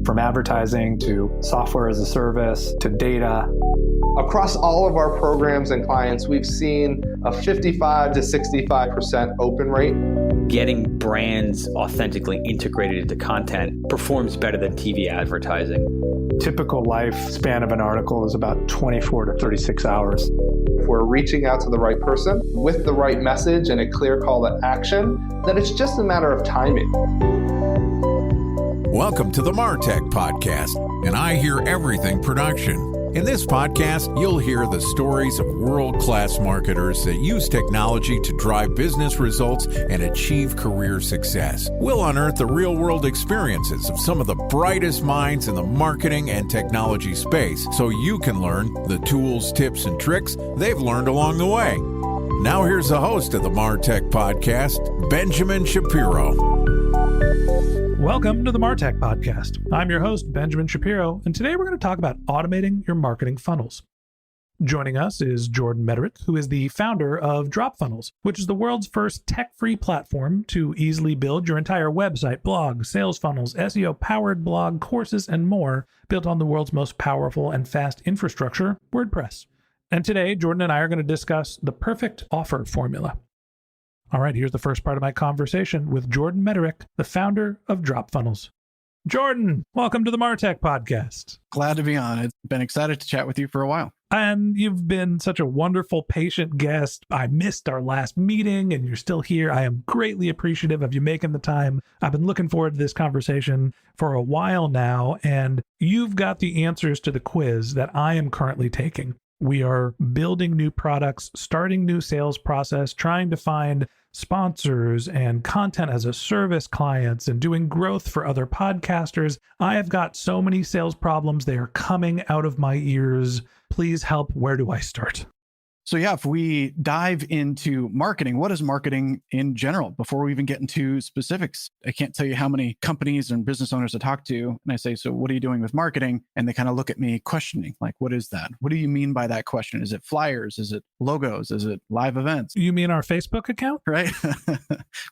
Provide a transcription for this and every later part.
From advertising to software as a service to data. Across all of our programs and clients, we've seen a 55 to 65% open rate. Getting brands authentically integrated into content performs better than TV advertising. Typical lifespan of an article is about 24 to 36 hours. If we're reaching out to the right person with the right message and a clear call to action, then it's just a matter of timing. Welcome to the MarTech Podcast, and I Hear Everything production. In this podcast, you'll hear the stories of world-class marketers that use technology to drive business results and achieve career success. We'll unearth the real-world experiences of some of the brightest minds in the marketing and technology space so you can learn the tools, tips, and tricks they've learned along the way. Now here's the host of the MarTech Podcast, Benjamin Shapiro. Welcome to the MarTech Podcast. I'm your host, Benjamin Shapiro, and today we're going to talk about automating your marketing funnels. Joining us is Jordan Mederich, who is the founder of DropFunnels, which is the world's first tech-free platform to easily build your entire website, blog, sales funnels, SEO-powered blog, courses, and more, built on the world's most powerful and fast infrastructure, WordPress. And today, Jordan and I are going to discuss the perfect offer formula. All right, here's the first part of my conversation with Jordan Mederich, the founder of DropFunnels. Jordan, welcome to the MarTech Podcast. Glad to be on. I've been excited to chat with you for a while. And you've been such a wonderful, patient guest. I missed our last meeting and you're still here. I am greatly appreciative of you making the time. I've been looking forward to this conversation for a while now, and you've got the answers to the quiz that I am currently taking. We are building new products, starting new sales process, trying to find sponsors and content as a service clients and doing growth for other podcasters. I have got so many sales problems. They are coming out of my ears. Please help. Where do I start? So yeah, if we dive into marketing, what is marketing in general? Before we even get into specifics, I can't tell you how many companies and business owners I talk to. And I say, so what are you doing with marketing? And they kind of look at me questioning, like, what is that? What do you mean by that question? Is it flyers? Is it logos? Is it live events? You mean our Facebook account? Right?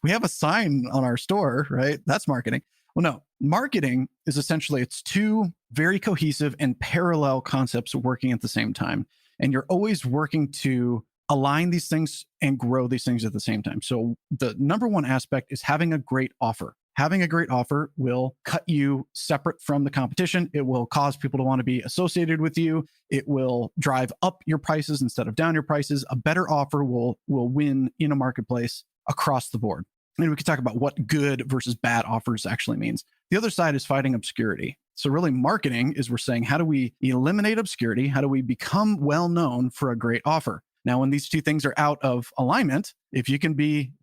We have a sign on our store, right? That's marketing. Well, no, marketing is essentially, it's two very cohesive and parallel concepts working at the same time. And you're always working to align these things and grow these things at the same time. So the number one aspect is having a great offer. Having a great offer will cut you separate from the competition. It will cause people to want to be associated with you. It will drive up your prices instead of down your prices. A better offer will win in a marketplace across the board. And we could talk about what good versus bad offers actually means. The other side is fighting obscurity. So really marketing is we're saying, how do we eliminate obscurity? How do we become well-known for a great offer? Now, when these two things are out of alignment, if you can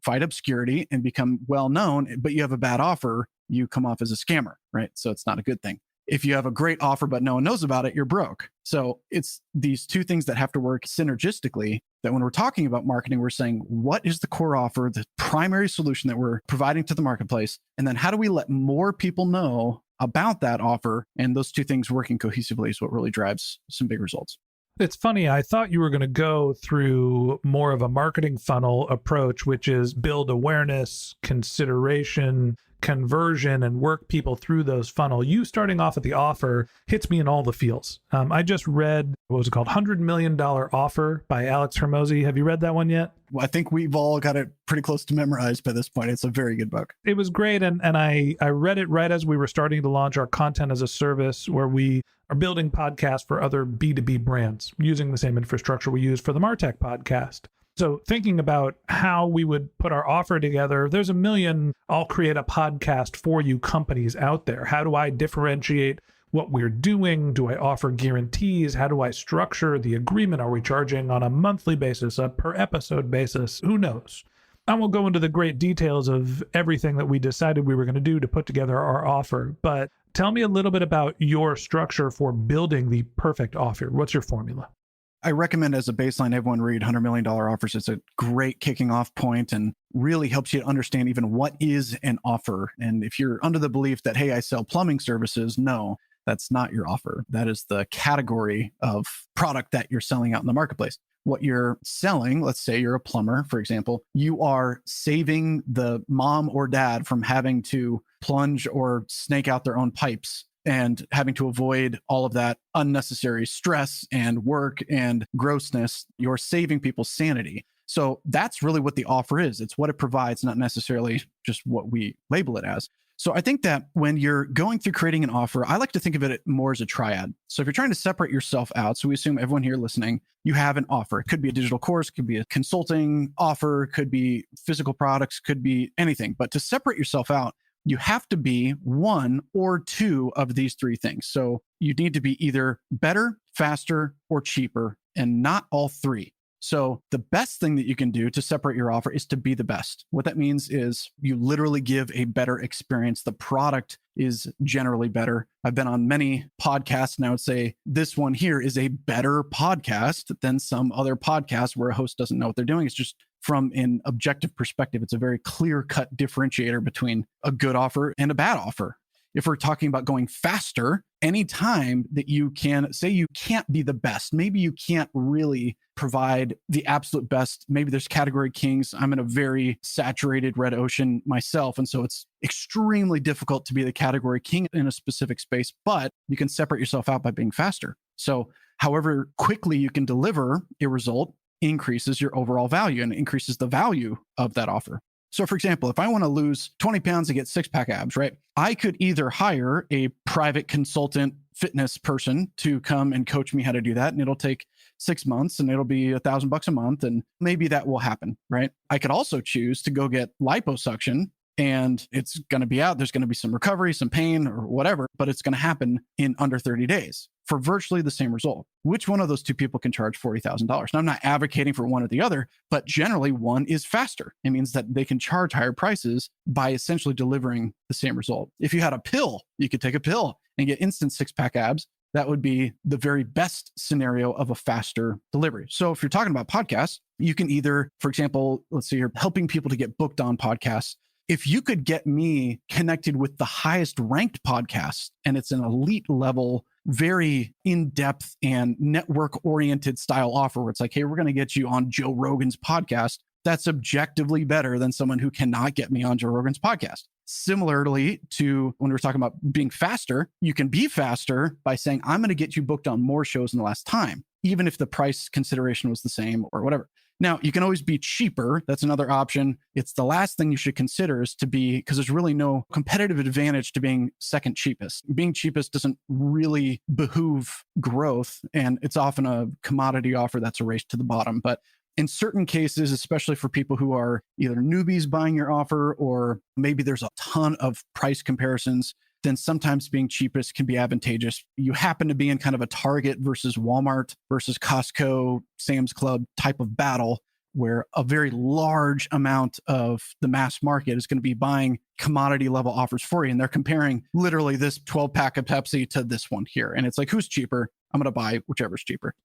fight obscurity and become well-known, but you have a bad offer, you come off as a scammer, right? So it's not a good thing. If you have a great offer, but no one knows about it, you're broke. So it's these two things that have to work synergistically, that when we're talking about marketing, we're saying, what is the core offer, the primary solution that we're providing to the marketplace? And then how do we let more people know about that offer? And those two things working cohesively is what really drives some big results. It's funny, I thought you were going to go through more of a marketing funnel approach, which is build awareness, consideration, conversion, and work people through those funnel. You starting off at the offer hits me in all the feels. I just read, what was it called? $100 Million Offer by Alex Hormozi. Have you read that one yet? Well, I think we've all got it pretty close to memorized by this point. It's a very good book. It was great. And I read it right as we were starting to launch our content as a service, where we are building podcasts for other B2B brands using the same infrastructure we use for the MarTech Podcast. So thinking about how we would put our offer together, there's a million I'll create a podcast for you companies out there. How do I differentiate what we're doing? Do I offer guarantees? How do I structure the agreement? Are we charging on a monthly basis, a per episode basis? Who knows? I won't go into the great details of everything that we decided we were going to do to put together our offer, but tell me a little bit about your structure for building the perfect offer. What's your formula? I recommend as a baseline, everyone read $100 Million Offers. It's a great kicking off point and really helps you to understand even what is an offer. And if you're under the belief that, hey, I sell plumbing services, no, that's not your offer. That is the category of product that you're selling out in the marketplace. what you're selling, let's say you're a plumber, for example, you are saving the mom or dad from having to plunge or snake out their own pipes and having to avoid all of that unnecessary stress and work and grossness. You're saving people's sanity. So that's really what the offer is. It's what it provides, not necessarily just what we label it as. So I think that when you're going through creating an offer, I like to think of it more as a triad. So if you're trying to separate yourself out, so we assume everyone here listening, you have an offer. It could be a digital course, could be a consulting offer, could be physical products, could be anything. But to separate yourself out, you have to be one or two of these three things. So you need to be either better, faster, or cheaper, and not all three. So the best thing that you can do to separate your offer is to be the best. What that means is you literally give a better experience. The product is generally better. I've been on many podcasts, and I would say this one here is a better podcast than some other podcasts where a host doesn't know what they're doing. It's just from an objective perspective, it's a very clear-cut differentiator between a good offer and a bad offer. If we're talking about going faster, anytime that you can say you can't be the best, maybe you can't really provide the absolute best. Maybe there's category kings. I'm in a very saturated red ocean myself. And so it's extremely difficult to be the category king in a specific space, but you can separate yourself out by being faster. So however quickly you can deliver a result increases your overall value and increases the value of that offer. So for example, if I want to lose 20 pounds to get 6-pack abs, right? I could either hire a private consultant fitness person to come and coach me how to do that. And it'll take 6 months and it'll be $1,000 a month. And maybe that will happen, right? I could also choose to go get liposuction, and it's going to be out. There's going to be some recovery, some pain or whatever, but it's going to happen in under 30 days for virtually the same result. Which one of those two people can charge $40,000? Now, I'm not advocating for one or the other, but generally one is faster. It means that they can charge higher prices by essentially delivering the same result. If you had a pill, you could take a pill and get instant 6-pack abs. That would be the very best scenario of a faster delivery. So if you're talking about podcasts, you can either, for example, let's say you're helping people to get booked on podcasts. If you could get me connected with the highest ranked podcast, and it's an elite level, very in-depth and network-oriented style offer where it's like, hey, we're going to get you on Joe Rogan's podcast, that's objectively better than someone who cannot get me on Joe Rogan's podcast. Similarly to when we're talking about being faster, you can be faster by saying, I'm going to get you booked on more shows than the last time, even if the price consideration was the same or whatever. Now, you can always be cheaper. That's another option. It's the last thing you should consider is to be, because there's really no competitive advantage to being second cheapest. Being cheapest doesn't really behoove growth, and it's often a commodity offer that's a race to the bottom. But in certain cases, especially for people who are either newbies buying your offer, or maybe there's a ton of price comparisons, then sometimes being cheapest can be advantageous. You happen to be in kind of a Target versus Walmart versus Costco, Sam's Club type of battle, where a very large amount of the mass market is going to be buying commodity level offers for you. And they're comparing literally this 12-pack of Pepsi to this one here. And it's like, who's cheaper? I'm going to buy whichever's cheaper.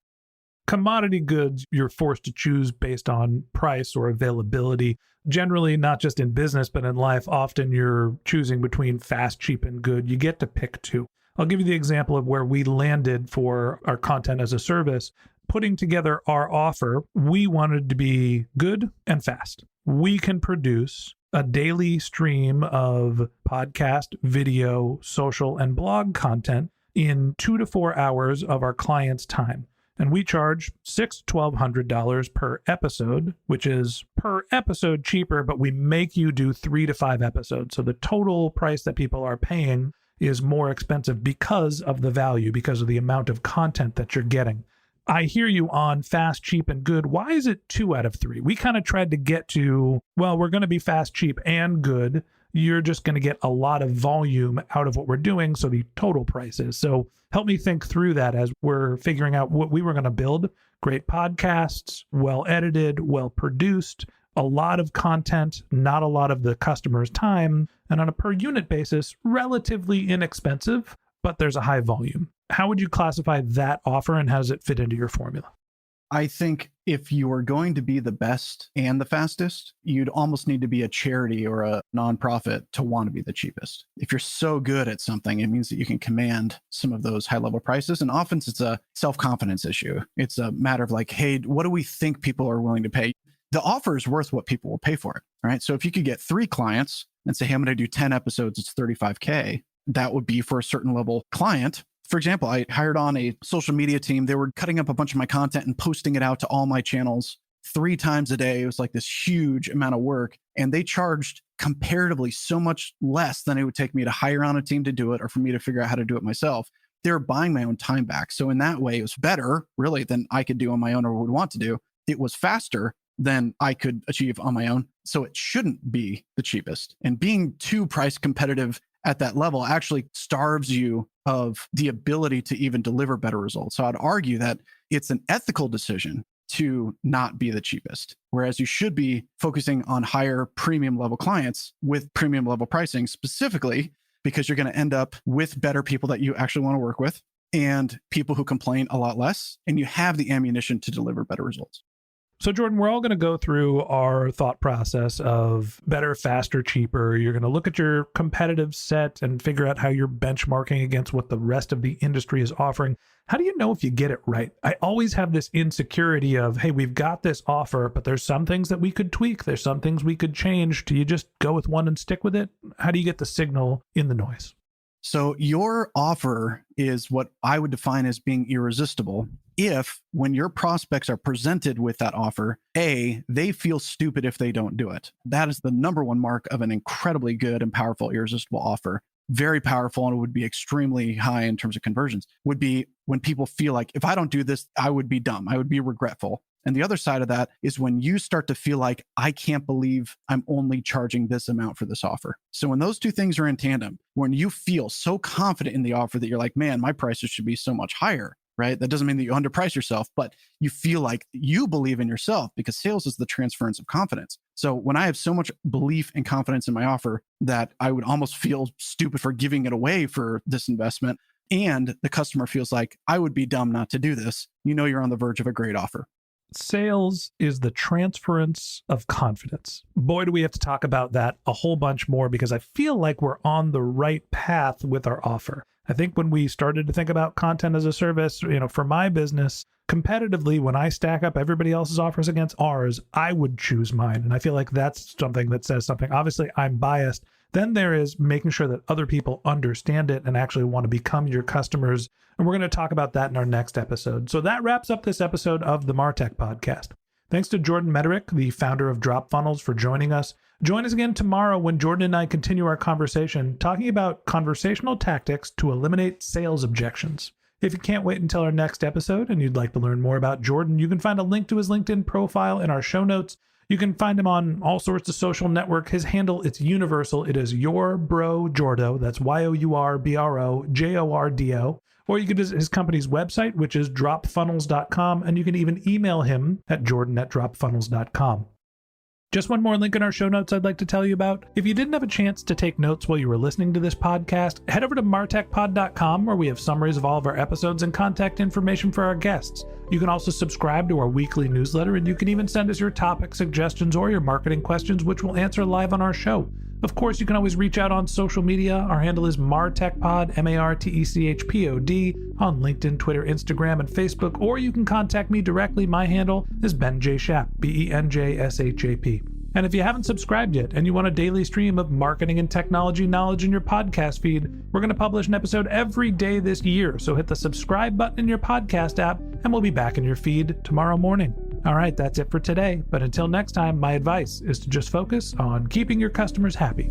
Commodity goods, you're forced to choose based on price or availability. Generally, not just in business, but in life, often you're choosing between fast, cheap, and good. You get to pick two. I'll give you the example of where we landed for our content as a service. Putting together our offer, we wanted to be good and fast. We can produce a daily stream of podcast, video, social, and blog content in 2 to 4 hours of our client's time. And we charge $1,200 per episode, which is per episode cheaper, but we make you do 3 to 5 episodes. So the total price that people are paying is more expensive because of the value, because of the amount of content that you're getting. I hear you on fast, cheap, and good. Why is it 2 out of 3? We kind of tried to get to, well, we're going to be fast, cheap, and good. You're just going to get a lot of volume out of what we're doing, so the total price is. So help me think through that as we're figuring out what we were going to build. Great podcasts, well edited, well produced, a lot of content, not a lot of the customer's time, and on a per unit basis, relatively inexpensive, but there's a high volume. How would you classify that offer, and how does it fit into your formula? I think if you are going to be the best and the fastest, you'd almost need to be a charity or a nonprofit to want to be the cheapest. If you're so good at something, it means that you can command some of those high-level prices. And often it's a self-confidence issue. It's a matter of like, hey, what do we think people are willing to pay? The offer is worth what people will pay for it, right? So if you could get 3 clients and say, hey, I'm going to do 10 episodes, it's $35K, that would be for a certain level client. For example, I hired on a social media team. They were cutting up a bunch of my content and posting it out to all my channels 3 times a day. It was like this huge amount of work. And they charged comparatively so much less than it would take me to hire on a team to do it or for me to figure out how to do it myself. They were buying my own time back. So in that way, it was better, really, than I could do on my own or would want to do. It was faster than I could achieve on my own. So it shouldn't be the cheapest. And being too price competitive at that level actually starves you of the ability to even deliver better results. So I'd argue that it's an ethical decision to not be the cheapest, whereas you should be focusing on higher premium level clients with premium level pricing, specifically because you're going to end up with better people that you actually want to work with and people who complain a lot less, and you have the ammunition to deliver better results. So Jordan, we're all going to go through our thought process of better, faster, cheaper. You're going to look at your competitive set and figure out how you're benchmarking against what the rest of the industry is offering. How do you know if you get it right? I always have this insecurity of, hey, we've got this offer, but there's some things that we could tweak. There's some things we could change. Do you just go with one and stick with it? How do you get the signal in the noise? So your offer is what I would define as being irresistible if, when your prospects are presented with that offer, A, they feel stupid if they don't do it. That is the number one mark of an incredibly good and powerful irresistible offer. Very powerful, and it would be extremely high in terms of conversions, would be when people feel like, if I don't do this, I would be dumb. I would be regretful. And the other side of that is when you start to feel like, I can't believe I'm only charging this amount for this offer. So when those two things are in tandem, when you feel so confident in the offer that you're like, man, my prices should be so much higher, right? That doesn't mean that you underprice yourself, but you feel like you believe in yourself, because sales is the transference of confidence. So when I have so much belief and confidence in my offer that I would almost feel stupid for giving it away for this investment, and the customer feels like, I would be dumb not to do this, you know you're on the verge of a great offer. Sales is the transference of confidence. Boy, do we have to talk about that a whole bunch more, because I feel like we're on the right path with our offer. I think when we started to think about content as a service, for my business, competitively, when I stack up everybody else's offers against ours, I would choose mine. And I feel like that's something that says something. Obviously, I'm biased. Then there is making sure that other people understand it and actually want to become your customers. And we're going to talk about that in our next episode. So that wraps up this episode of the MarTech Podcast. Thanks to Jordan Mederich, the founder of DropFunnels, for joining us. Join us again tomorrow when Jordan and I continue our conversation talking about conversational tactics to eliminate sales objections. If you can't wait until our next episode and you'd like to learn more about Jordan, you can find a link to his LinkedIn profile in our show notes. You can find him on all sorts of social network. His handle, it's universal. It is YourBroJordo. That's YOURBROJORDO. Or you can visit his company's website, which is dropfunnels.com. And you can even email him at jordan@dropfunnels.com. Just one more link in our show notes I'd like to tell you about. If you didn't have a chance to take notes while you were listening to this podcast, head over to martechpod.com, where we have summaries of all of our episodes and contact information for our guests. You can also subscribe to our weekly newsletter, and you can even send us your topic suggestions or your marketing questions, which we'll answer live on our show. Of course, you can always reach out on social media. Our handle is MarTechPod, MarTechPod, on LinkedIn, Twitter, Instagram, and Facebook, or you can contact me directly. My handle is Ben J. Shap, BenJShap. And if you haven't subscribed yet and you want a daily stream of marketing and technology knowledge in your podcast feed, we're going to publish an episode every day this year. So hit the subscribe button in your podcast app, and we'll be back in your feed tomorrow morning. All right, that's it for today. But until next time, my advice is to just focus on keeping your customers happy.